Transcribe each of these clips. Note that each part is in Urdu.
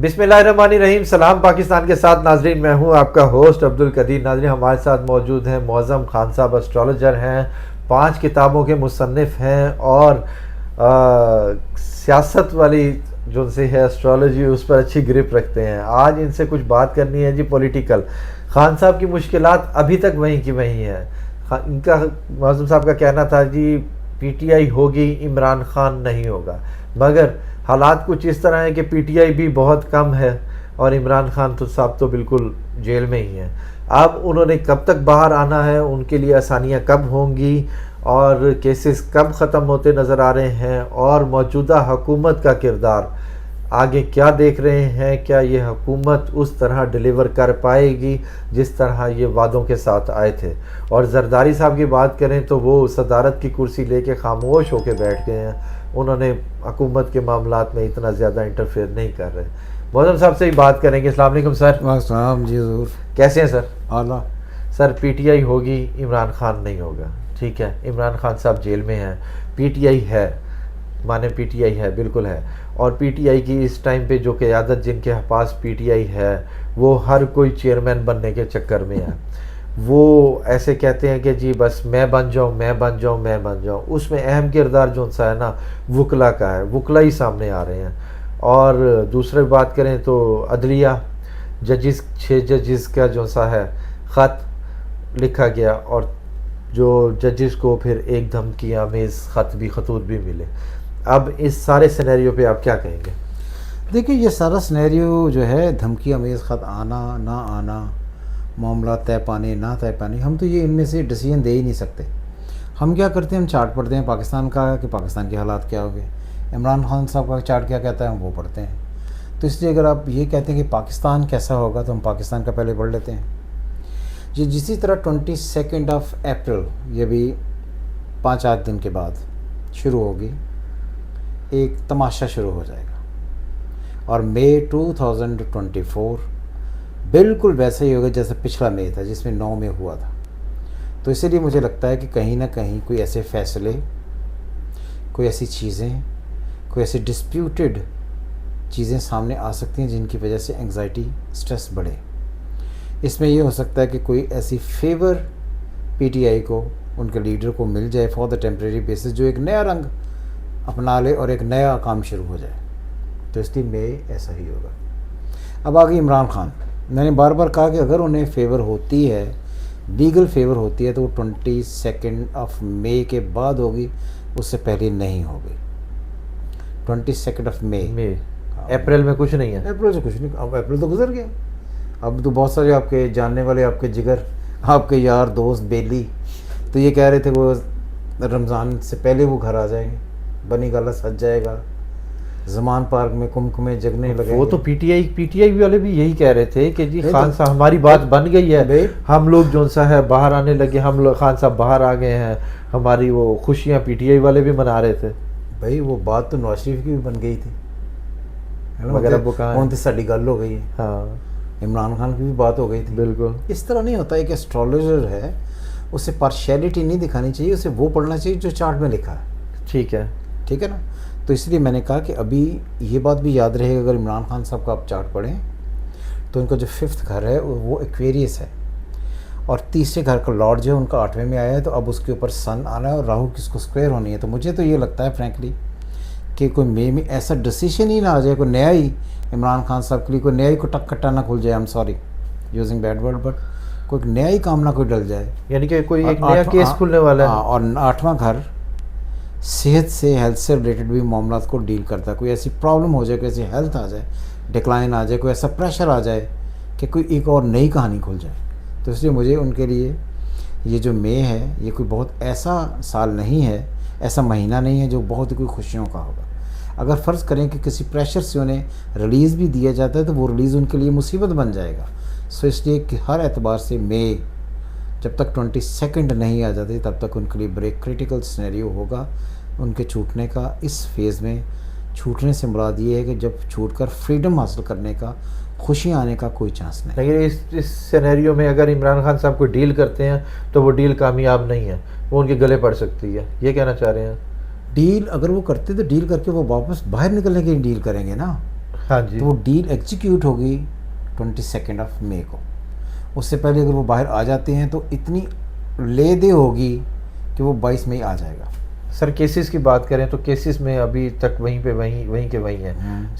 بسم اللہ الرحمن الرحیم. سلام پاکستان کے ساتھ ناظرین, میں ہوں آپ کا ہوسٹ عبدالقدیر. ناظرین, ہمارے ساتھ موجود ہیں معظم خان صاحب, اسٹرالوجر ہیں, 5 کتابوں کے مصنف ہیں اور سیاست والی جو سے ہے اسٹرالوجی اس پر اچھی گرپ رکھتے ہیں. آج ان سے کچھ بات کرنی ہے جی پولیٹیکل. خان صاحب کی مشکلات ابھی تک وہیں کی وہیں ہیں. ان کا معظم صاحب کا کہنا تھا جی پی ٹی آئی ہوگی, عمران خان نہیں ہوگا, مگر حالات کچھ اس طرح ہیں کہ پی ٹی آئی بھی بہت کم ہے اور عمران خان تو صاحب تو بالکل جیل میں ہی ہیں. اب انہوں نے کب تک باہر آنا ہے, ان کے لیے آسانیاں کب ہوں گی اور کیسز کب ختم ہوتے نظر آ رہے ہیں, اور موجودہ حکومت کا کردار آگے کیا دیکھ رہے ہیں, کیا یہ حکومت اس طرح ڈیلیور کر پائے گی جس طرح یہ وعدوں کے ساتھ آئے تھے. اور زرداری صاحب کی بات کریں تو وہ صدارت کی کرسی لے کے خاموش ہو کے بیٹھ گئے ہیں, انہوں نے حکومت کے معاملات میں اتنا زیادہ انٹرفیئر نہیں کر رہے. معظم صاحب سے ہی بات کریں گے. السلام علیکم سر. السلام جی ضرور. کیسے ہیں سر؟ اعلیٰ. سر پی ٹی آئی ہوگی, عمران خان نہیں ہوگا, ٹھیک ہے. عمران خان صاحب جیل میں ہیں, پی ٹی آئی ہے, مانے پی ٹی آئی ہے, بالکل ہے. اور پی ٹی آئی کی اس ٹائم پہ جو قیادت جن کے پاس پی ٹی آئی ہے وہ ہر کوئی چیئرمین بننے کے چکر میں ہے. وہ ایسے کہتے ہیں کہ جی بس میں بن جاؤں میں بن جاؤں میں بن جاؤں. اس میں اہم کردار جو سا ہے نا وکلا کا ہے, وکلا ہی سامنے آ رہے ہیں. اور دوسرے بات کریں تو عدلیہ, ججز 6 ججز کا جو سا ہے خط لکھا گیا اور جو ججز کو پھر ایک دھمکی آمیز خطوط بھی ملے. اب اس سارے سینیریو پہ آپ کیا کہیں گے؟ دیکھیے یہ سارا سینیریو جو ہے, دھمکی امیز خط آنا نہ آنا, معاملات طے پانے نہ طے پانے, ہم تو یہ ان میں سے ڈیسیجن دے ہی نہیں سکتے. ہم کیا کرتے ہیں, ہم چارٹ پڑھتے ہیں پاکستان کا کہ پاکستان کے حالات کیا ہو گئے, عمران خان صاحب کا چارٹ کیا کہتا ہے ہم وہ پڑھتے ہیں. تو اس لیے اگر آپ یہ کہتے ہیں کہ پاکستان کیسا ہوگا تو ہم پاکستان کا پہلے پڑھ لیتے ہیں. جی جسی طرح 22 اپریل, یہ بھی 5-8 دن کے بعد شروع ہوگی, ایک تماشا شروع ہو جائے گا. اور مئی 2024 بالکل ویسا ہی ہوگا جیسا پچھلا مئی تھا جس میں 9 میں ہوا تھا. تو اسی لیے مجھے لگتا ہے کہ کہیں نہ کہیں کوئی ایسے فیصلے, کوئی ایسی چیزیں, کوئی ایسی ڈسپیوٹڈ چیزیں سامنے آ سکتی ہیں جن کی وجہ سے انگزائٹی, اسٹریس بڑھے. اس میں یہ ہو سکتا ہے کہ کوئی ایسی فیور پی ٹی آئی کو, ان کے لیڈر کو مل جائے فار دا ٹیمپریری بیسس, جو ایک نیا رنگ اپنا لے اور ایک نیا کام شروع ہو جائے. تو اس لیے مئی ایسا ہی ہوگا. اب آگے عمران خان, میں نے بار بار کہا کہ اگر انہیں فیور ہوتی ہے, لیگل فیور ہوتی ہے, تو وہ 22 مئی کے بعد ہوگی, اس سے پہلے نہیں ہوگی. 22 مئی. اپریل میں کچھ نہیں ہے. اپریل سے کچھ نہیں, اب اپریل تو گزر گیا. اب تو بہت سارے آپ کے جاننے والے, آپ کے جگر, آپ کے یار دوست بیلی تو یہ کہہ رہے تھے وہ رمضان سے پہلے وہ گھر آ جائیں گے, بنی گالا سج جائے گا, زمان پارک میں کمکمے جگنے لگے. وہ تو پی ٹی آئی والے بھی یہی کہہ رہے تھے کہ جی خان صاحب ہماری بات بن گئی ہے, ہم لوگ جو سا ہے باہر آنے لگے, ہم لوگ خان صاحب باہر آ گئے ہیں, ہماری وہ خوشیاں پی ٹی آئی والے بھی منا رہے تھے. بھائی وہ بات تو نواز شریف کی بھی بن گئی تھی, مگر اب وہ کہاں تو ساری گل ہو گئی ہے. ہاں, عمران خان کی بھی بات ہو گئی تھی. بالکل اس طرح نہیں ہوتا ہے کہ اسٹرالوجر ہے اسے پارشیلٹی نہیں دکھانی چاہیے, اسے وہ پڑھنا چاہیے جو چارٹ میں لکھا ہے. ٹھیک ہے, ٹھیک ہے نا. تو اس لیے میں نے کہا کہ ابھی یہ بات بھی یاد رہے گا, اگر عمران خان صاحب کا آپ چارٹ پڑھیں تو ان کا جو 5th گھر ہے وہ ایکویریس ہے, اور تیسرے گھر کا لارڈ جو ہے ان کا 8ویں میں آیا ہے, تو اب اس کے اوپر سن آنا ہے اور راہو کس کو اسکوائر ہونی ہے. تو مجھے تو یہ لگتا ہے فرینکلی کہ کوئی مئی میں ایسا ڈیسیشن ہی نہ آ جائے, کوئی نیا ہی عمران خان صاحب کے لیے کوئی نیا ہی کو ٹک کٹا نہ کھل جائے. I am sorry using bad word, but کوئی نیا ہی کام نہ کوئی ڈل جائے, یعنی کہ کوئی ایک نیا کیس کھلنے والا ہے. اور 8واں گھر صحت سے, ہیلتھ سے ریلیٹڈ بھی معاملات کو ڈیل کرتا ہے. کوئی ایسی پرابلم ہو جائے, کوئی ایسی ہیلتھ آ جائے, ڈکلائن آ جائے, کوئی ایسا پریشر آ جائے کہ کوئی ایک اور نئی کہانی کھل جائے. تو اس لیے مجھے ان کے لیے یہ جو مئی ہے یہ کوئی بہت ایسا سال نہیں ہے, ایسا مہینہ نہیں ہے جو بہت کوئی خوشیوں کا ہوگا. اگر فرض کریں کہ کسی پریشر سے انہیں ریلیز بھی دیا جاتا ہے تو وہ ریلیز ان کے لیے مصیبت بن جائے گا. سو اس لیے کہ ہر اعتبار سے مئی جب تک 22 نہیں آ جاتی تب تک ان کے لیے بڑے کریٹیکل سینیریو ہوگا ان کے چھوٹنے کا. اس فیز میں چھوٹنے سے مراد یہ ہے کہ جب چھوٹ کر فریڈم حاصل کرنے کا, خوشی آنے کا کوئی چانس نہیں. لیکن اس سینیریو میں اگر عمران خان صاحب کو ڈیل کرتے ہیں تو وہ ڈیل کامیاب نہیں ہے, وہ ان کے گلے پڑ سکتی ہے, یہ کہنا چاہ رہے ہیں. ڈیل اگر وہ کرتے تو ڈیل کر کے وہ واپس باہر نکلنے کی ڈیل کریں گے نا. ہاں جی، تو وہ ڈیل ایگزیکیوٹ ہوگی 22 مئی کو. اس سے پہلے اگر وہ باہر آ جاتے ہیں تو اتنی لے دے ہوگی کہ وہ 22 مئی آ جائے گا. سر کیسز کی بات کریں تو کیسز میں ابھی تک وہیں پہ وہیں کے وہیں ہیں،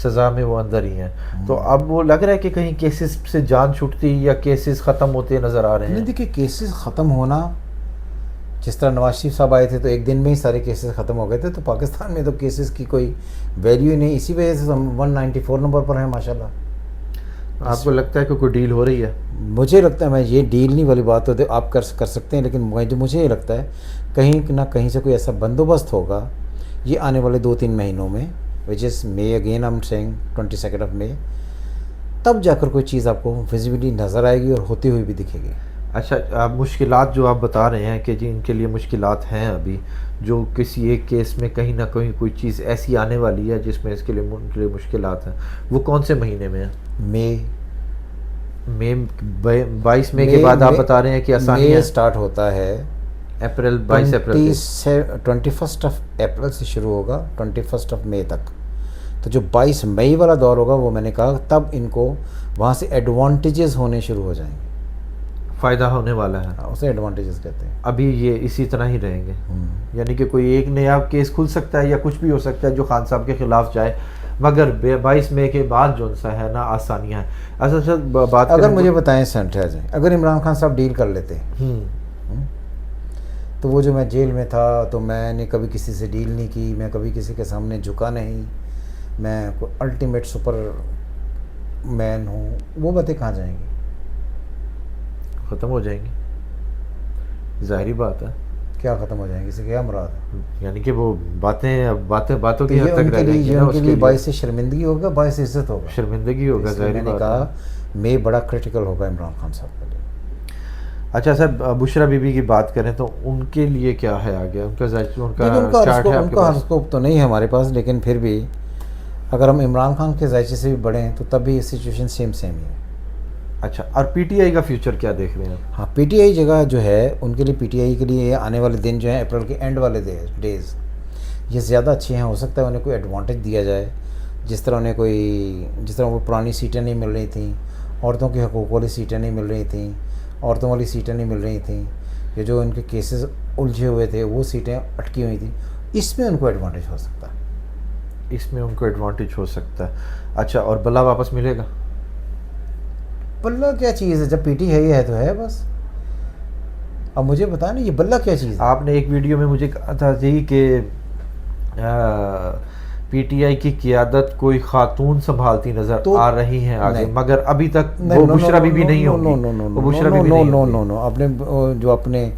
سزا میں وہ اندر ہی ہیں. تو اب وہ لگ رہا ہے کہ کہیں کیسز سے جان چھوٹتی یا کیسز ختم ہوتے نظر آ رہے ہیں. نہیں دیکھیے کیسز ختم ہونا، جس طرح نواز شریف صاحب آئے تھے تو ایک دن میں ہی سارے کیسز ختم ہو گئے تھے، تو پاکستان میں تو کیسز کی کوئی ویلیو ہی نہیں. اسی وجہ سے ہم 194 نمبر پر ہیں ماشاءاللہ. آپ کو لگتا ہے کہ کوئی ڈیل ہو رہی ہے؟ مجھے لگتا ہے، میں یہ ڈیل نہیں والی بات ہوتی آپ کر سکتے ہیں، لیکن مجھے یہ لگتا ہے کہیں نہ کہیں سے کوئی ایسا بندوبست ہوگا یہ آنے والے 2-3 مہینوں میں، وچ از مے، اگین آئی ایم سیئنگ 22 مئی، تب جا کر کوئی چیز آپ کو ویزیبلی نظر آئے گی اور ہوتی ہوئی بھی دکھے گی. اچھا، مشکلات جو آپ بتا رہے ہیں کہ جی ان کے لیے مشکلات ہیں ابھی، جو کسی ایک کیس میں کہیں نہ کہیں کوئی چیز ایسی آنے والی ہے جس میں ان کے لیے مشکلات ہیں، وہ کون سے مہینے میں ہیں؟ مئی 22 مئی کے بعد آپ بتا رہے ہیں کہ آسانی مئی سٹارٹ ہوتا ہے اپریل، 22 اپریل سے 21 اپریل سے شروع ہوگا 21 مئی تک. تو جو 22 مئی والا دور ہوگا وہ میں نے کہا تب ان کو وہاں سے ایڈوانٹیجز ہونے شروع ہو جائیں گے، فائدہ ہونے والا ہے. اسے ایڈوانٹیجز کہتے ہیں. ابھی یہ اسی طرح ہی رہیں گے، یعنی کہ کوئی ایک نیا کیس کھل سکتا ہے یا کچھ بھی ہو سکتا ہے جو خان صاحب کے خلاف جائے، مگر 22 مئی کے بعد جو سا ہے نا آسانیاں ہیں. اصل بات اگر مجھے بتائیں سینٹر جائیں، اگر عمران خان صاحب ڈیل کر لیتے تو وہ جو میں جیل میں تھا تو میں نے کبھی کسی سے ڈیل نہیں کی، میں کبھی کسی کے سامنے جھکا نہیں، میں کوئی الٹیمیٹ سپر مین ہوں، وہ باتیں کہاں جائیں گی؟ ختم ہو جائیں گی، ظاہری بات ہے. کیا ختم ہو جائیں گی؟ اس سے کیا مراد ہے؟ یعنی کہ وہ باتوں کی حد تک رہ جائیں گی یہ نا. ان کے لیے باعث شرمندگی ہوگا، باعث عزت ہوگا. شرمندگی ہوگا، ظاہری میں نے بات کہا ہے. میں بڑا کرٹیکل ہوگا عمران خان صاحب کے لیے. اچھا سر، بشرا بی بی کی بات کریں تو ان کے لیے کیا ہے آگے؟ ان کا چارٹ ہے آپ کے پاس؟ ہاراسکوپ تو نہیں ہے ہمارے پاس، لیکن پھر بھی اگر ہم عمران خان کے ذائچے سے بھی بڑھیں تو تب بھی سچویشن سیم ہی ہے. اچھا، اور پی ٹی آئی کا فیوچر کیا دیکھ رہے ہیں؟ ہاں، پی ٹی آئی جگہ جو ہے ان کے لیے، پی ٹی آئی کے لیے آنے والے دن جو ہیں اپریل کے اینڈ والے ڈیز یہ زیادہ اچھے ہیں. ہو سکتا ہے انہیں کوئی ایڈوانٹیج دیا جائے، جس طرح وہ پرانی سیٹیں نہیں مل رہی تھیں، عورتوں کے حقوق والی سیٹیں نہیں مل رہی تھیں، عورتوں والی سیٹیں نہیں مل رہی تھیں، یہ جو ان کے کیسز الجھے ہوئے تھے وہ سیٹیں اٹکی ہوئی تھیں، اس میں ان کو ایڈوانٹیج ہو سکتا ہے. اس میں ان کو ایڈوانٹیج ہو سکتا ہے. اچھا، اور بلا واپس ملے گا؟ بلہ کیا چیز ہے؟ جب پی ٹی آئی ہے تو ہے بس. اب مجھے بتائیں نا یہ بلہ کیا چیز ہے؟ آپ نے ایک ویڈیو میں مجھے کہا تھا جی کہ پی ٹی آئی کی قیادت کوئی خاتون سنبھالتی نظر آ رہی ہیں آگے، مگر ابھی تک وہ بشرا بی بی نہیں ہوگی. اپنے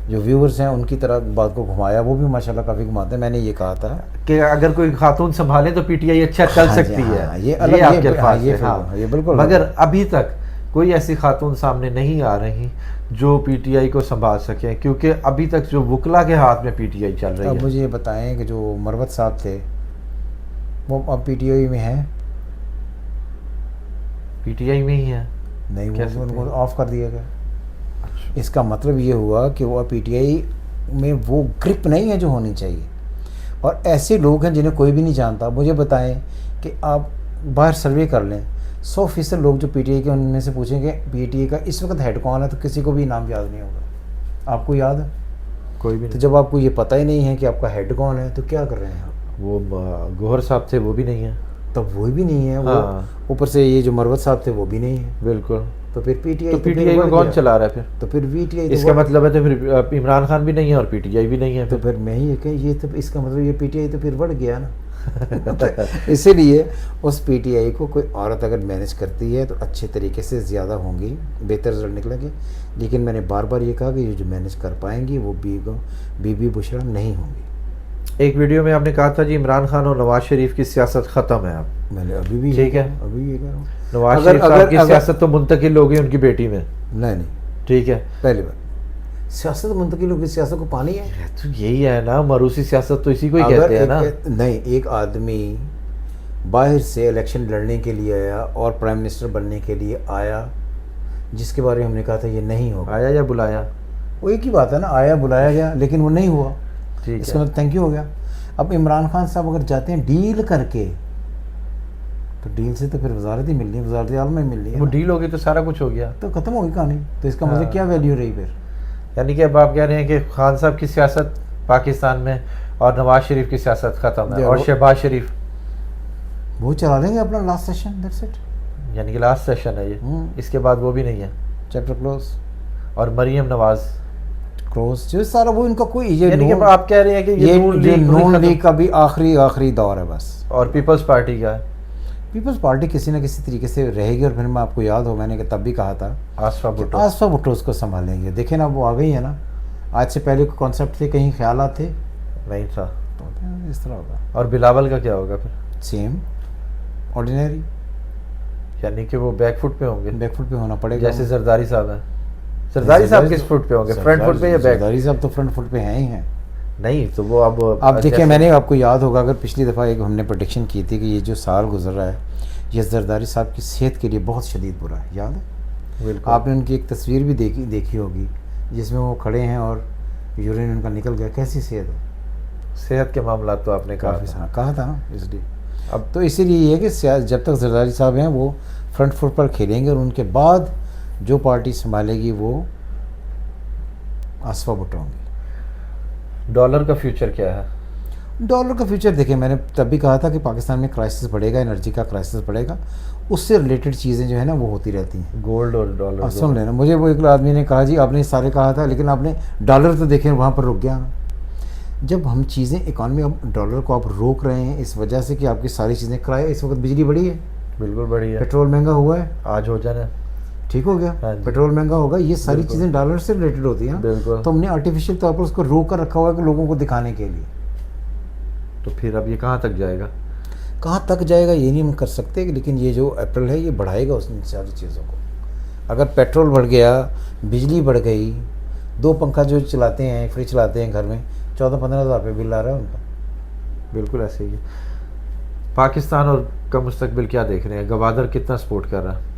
جو ویورز ہیں ان کی طرح بات کو گھمایا، وہ بھی ماشاءاللہ کافی گھماتے ہیں. میں نے یہ کہا تھا کہ اگر کوئی خاتون سنبھالے تو پی ٹی آئی اچھا چل سکتی ہے، یہ آپ کے الفاظ ہیں. یہ بالکل، مگر ابھی تک کوئی ایسی خاتون سامنے نہیں آ رہی جو پی ٹی آئی کو سنبھال سکیں، کیونکہ ابھی تک جو وکلا کے ہاتھ میں پی ٹی آئی چل رہی ہے. اب مجھے یہ بتائیں کہ جو مروت صاحب تھے وہ اب پی ٹی آئی میں ہیں؟ پی ٹی آئی میں ہی ہیں؟ نہیں، وہ ان کو آف کر دیا گیا. اس کا مطلب یہ ہوا کہ وہ پی ٹی آئی میں وہ گرپ نہیں ہے جو ہونی چاہیے، اور ایسے لوگ ہیں جنہیں کوئی بھی نہیں جانتا. مجھے بتائیں کہ آپ باہر سروے کر لیں، 100% لوگ جو پی ٹی آئی کے ان میں سے پوچھیں کہ پی ٹی آئی کا اس وقت ہیڈ کون ہے تو کسی کو بھی نام یاد نہیں ہوگا. آپ کو یاد ہے؟ کوئی بھی نہیں. تو جب آپ کو یہ پتہ ہی نہیں ہے کہ آپ کا ہیڈ کون ہے تو کیا کر رہے ہیں؟ وہ گوہر صاحب تھے وہ بھی نہیں ہیں، تو وہ بھی نہیں ہے. وہ اوپر سے یہ جو مروت صاحب تھے وہ بھی نہیں ہیں. بالکل. تو پھر پی ٹی آئی کو کون چلا رہا ہے پھر؟ تو پھر پی ٹی آئی اس کا مطلب ہے تو پھر عمران خان بھی نہیں ہے اور پی ٹی آئی بھی نہیں ہے. تو پھر میں یہ کہ یہ تو اس کا مطلب یہ پی ٹی آئی تو پھر بڑھ گیا نا. اسی لیے اس پی ٹی آئی کو کوئی عورت اگر مینیج کرتی ہے تو اچھے طریقے سے زیادہ ہوں گی، بہتر رزلٹ نکلیں گے. لیکن میں نے بار بار یہ کہا کہ یہ جو مینیج کر پائیں گی وہ بی بی بشرا نہیں ہوں گی. ایک ویڈیو میں آپ نے کہا تھا جی عمران خان اور نواز شریف کی سیاست ختم ہے. آپ میں نے ابھی بھی ٹھیک ہے، ابھی یہ کہہ رہا ہوں نواز شریف صاحب کی سیاست تو منتقل ہو گئی ان کی بیٹی میں. نہیں ٹھیک ہے، پہلی بار سیاست منتقل ہوگی، سیاست کو پانی ہے تو یہی ہے نا، موروثی سیاست تو اسی کو ہی کہتے ہیں نا. نہیں، ایک آدمی باہر سے الیکشن لڑنے کے لیے آیا اور پرائم منسٹر بننے کے لیے آیا، جس کے بارے میں ہم نے کہا تھا یہ نہیں ہوگا. آیا یا بلایا؟ وہ ایک ہی بات ہے نا، آیا بلایا گیا لیکن وہ نہیں ہوا. اس کا مطلب تھینک یو ہو گیا. اب عمران خان صاحب اگر جاتے ہیں ڈیل کر کے تو ڈیل سے تو پھر وزارت ہی ملنی ہے, وزارت عالم ہی ملنی ہے وہ نا. ڈیل ہوگی تو سارا کچھ ہو گیا. تو ختم ہوگی کہانی. تو اس کا مطلب کیا ویلیو رہی پھر؟ یعنی کہ اب آپ کہہ رہے ہیں کہ خان صاحب کی سیاست پاکستان میں اور نواز شریف کی سیاست ختم ہے, اور شہباز شریف وہ چلا لیں گے اپنا لاسٹ سیشن, دیٹس اٹ. یعنی کہ لاسٹ سیشن ہے یہ, اس کے بعد وہ بھی نہیں ہے, چیپٹر کلوز. اور مریم نواز کلوز جو سارا وہ ان کا کوئی یعنی کہ آپ کہہ رہے ہیں کہ یہ نون لیگ کا بھی آخری دور ہے بس. اور پیپلز پارٹی کا ہے. پیپلز پارٹی کسی نہ کسی طریقے سے رہے گی, اور پھر میں آپ کو یاد ہو میں نے تب بھی کہا تھا آصفہ بھٹو اس کو سنبھالیں گے. دیکھیں نا وہ آ گئی ہے نا, آج سے پہلے کوئی کانسیپٹ تھے, کہیں خیالات تھے نہیں تھا, تو اس طرح ہوگا. اور بلاول کا کیا ہوگا پھر؟ سیم آرڈینری, یعنی کہ وہ بیک فٹ پہ ہوں گے, بیک فٹ پہ ہونا پڑے گا. جیسے زرداری صاحب ہیں. زرداری صاحب کس فٹ پہ ہوں گے, فرنٹ فٹ پہ یا بیک؟ زرداری صاحب تو فرنٹ فٹ پہ ہیں ہی ہیں. نہیں تو وہ اب دیکھیں میں نے آپ کو یاد ہوگا, اگر پچھلی دفعہ ایک ہم نے پریڈکشن کی تھی کہ یہ جو سال گزر رہا ہے یہ زرداری صاحب کی صحت کے لیے بہت شدید برا ہے, یاد ہے؟ بالکل. آپ نے ان کی ایک تصویر بھی دیکھی ہوگی جس میں وہ کھڑے ہیں اور یورین ان کا نکل گیا. کیسی صحت ہے؟ صحت کے معاملات تو آپ نے کہا تھا نا, اس لیے اب تو اسی لیے یہ ہے کہ جب تک زرداری صاحب ہیں وہ فرنٹ فٹ پر کھیلیں گے, اور ان کے بعد جو پارٹی سنبھالے گی وہ آصفہ بھٹو ہوں گی. ڈالر کا فیوچر کیا ہے؟ ڈالر کا فیوچر دیکھیں میں نے تب بھی کہا تھا کہ پاکستان میں کرائسس بڑھے گا, انرجی کا کرائسس بڑھے گا, اس سے ریلیٹڈ چیزیں جو ہے نا وہ ہوتی رہتی ہیں. گولڈ اور ڈالر. سن لینا, مجھے وہ ایک آدمی نے کہا جی آپ نے سارے کہا تھا لیکن آپ نے ڈالر تو دیکھیں وہاں پر رک گیا. جب ہم چیزیں اکانومی, اب ڈالر کو آپ روک رہے ہیں اس وجہ سے کہ آپ کی ساری چیزیں کرائے. اس وقت بجلی بڑھی ہے, بالکل بڑھی ہے, پیٹرول مہنگا ہوا ہے, آج ہو جانا ٹھیک ہو گیا, پیٹرول مہنگا ہوگا, یہ ساری چیزیں ڈالر سے ریلیٹڈ ہوتی ہیں. تو ہم نے آرٹیفیشیل طور پر اس کو روک کر رکھا ہوا ہے کہ لوگوں کو دکھانے کے لیے. تو پھر اب یہ کہاں تک جائے گا؟ کہاں تک جائے گا یہ نہیں ہم کر سکتے, لیکن یہ جو اپریل ہے یہ بڑھائے گا اس ساری چیزوں کو. اگر پیٹرول بڑھ گیا, بجلی بڑھ گئی, 2 پنکھا جو چلاتے ہیں, فریج چلاتے ہیں گھر میں, 14-15 ہزار روپے بل آ رہا ہے ان کا. بالکل ایسے ہی ہے. پاکستان اور کا مستقبل کیا دیکھ رہے ہیں؟ گوادر کتنا سپورٹ کر رہا ہے؟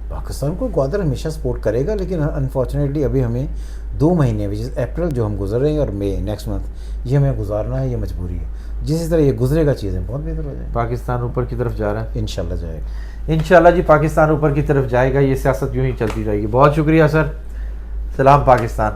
پاکستان کو گوادر ہمیشہ سپورٹ کرے گا, لیکن انفارچونیٹلی ابھی ہمیں 2 مہینے وچ از اپریل جو ہم گزر رہے ہیں اور مئی نیکسٹ منتھ یہ ہمیں گزارنا ہے, یہ مجبوری ہے. جس طرح یہ گزرے گا چیزیں بہت بہتر ہو جائیں. پاکستان اوپر کی طرف جا رہا ہے, انشاءاللہ جائے گا. انشاءاللہ جی پاکستان اوپر کی طرف جائے گا. یہ سیاست یوں ہی چلتی رہے گی. بہت شکریہ سر. سلام پاکستان.